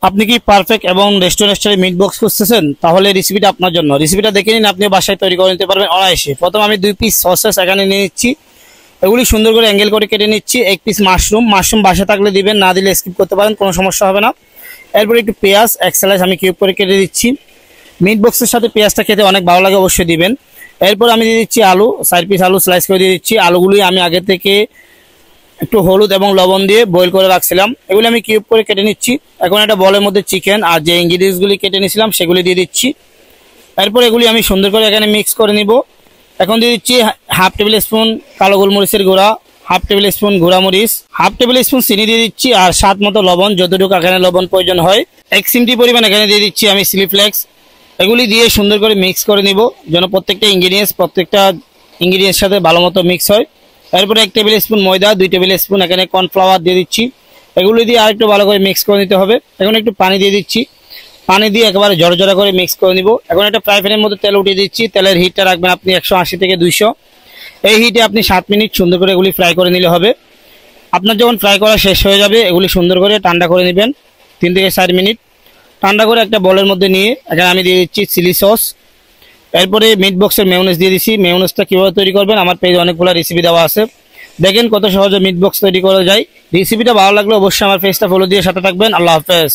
আপনি কি পারফেক্ট এবং রেস্টুরেন্ট স্টাইলে মিট বক্স খুঁজতেছেন? তাহলে রেসিপিটা আপনার জন্য। রেসিপিটা দেখে নিন, আপনি বাসায় তৈরি করে নিতে পারবেন অনায়াসে। প্রথম আমি 2 পিস সসেস এখানে নিয়ে নিচ্ছি, এগুলি সুন্দর করে অ্যাঙ্গেল করে কেটে নিচ্ছি। 1 পিস মাশরুম বাসায় থাকলে দিবেন, না দিলে স্কিপ করতে পারেন, কোনো সমস্যা হবে না। এরপরে একটু পেঁয়াজ 1 স্লাইস আমি কিউব করে কেটে দিচ্ছি। মিট বক্সের সাথে পেঁয়াজটা খেতে অনেক ভালো লাগে, অবশ্যই দিবেন। এরপর আমি দিয়ে দিচ্ছি আলু, 4 পিস আলু স্লাইস করে দিয়ে দিচ্ছি। আলুগুলি আমি আগে থেকে একটু হলুদ এবং লবণ দিয়ে বয়েল করে রাখছিলাম, এগুলি আমি কিউব করে কেটে নিচ্ছি। এখন একটা বলের মধ্যে চিকেন আর যে ইনগ্রিডিয়েন্টসগুলি কেটে নিয়েছিলাম সেগুলি দিয়ে দিচ্ছি। এরপর এগুলি আমি সুন্দর করে এখানে মিক্স করে নিব। এখন দিয়ে দিচ্ছি হাফ টেবিল স্পুন কালো গোলমরিচের গুঁড়া, হাফ টেবিল স্পুন গুঁড়া মরিচ, হাফ টেবিল স্পুন চিনি দিয়ে দিচ্ছি, আর স্বাদ মতো লবণ, যতটুকু এখানে লবণ প্রয়োজন হয়। 1 চিমটি পরিমাণ এখানে দিয়ে দিচ্ছি আমি চিলি ফ্লেক্স। এগুলি দিয়ে সুন্দর করে মিক্স করে নিব, যেন প্রত্যেকটা ইনগ্রিডিয়েন্টস সাথে ভালো মতো মিক্স হয়। এরপরে 1 টেবিল স্পুন ময়দা, 2 টেবিল স্পুন এখানে কর্নফ্লাওয়ার দিয়ে দিচ্ছি। এগুলি দিয়ে আরেকটু ভালো করে মিক্স করে নিতে হবে। এখন একটু পানি দিয়ে দিচ্ছি, পানি দিয়ে একেবারে জড়ো করে মিক্স করে নিব। এখন একটা ফ্রাই প্যানের মধ্যে তেল উঠিয়ে দিচ্ছি। তেলের হিটটা রাখবেন আপনি 180 থেকে 200। এই হিটে আপনি 7 মিনিট সুন্দর করে এগুলি ফ্রাই করে নিলে হবে। আপনার যখন ফ্রাই করা শেষ হয়ে যাবে, এগুলি সুন্দর করে ঠান্ডা করে নেবেন 3 থেকে 4 মিনিট। ঠান্ডা করে একটা বলের মধ্যে নিয়ে এখানে আমি দিয়ে দিচ্ছি চিলি সস। এরপরে মিট বক্সের মেয়োনেজ দিয়ে দিচ্ছি। মেয়োনেজটা কীভাবে তৈরি করবেন আমার পেজে অনেকগুলো রেসিপি দেওয়া আছে, দেখেন কত সহজে মিট বক্স তৈরি করা যায়। রেসিপিটা ভালো লাগলে অবশ্যই আমার পেজটা ফলো দিয়ে সাথে থাকবেন। আল্লাহ হাফেজ।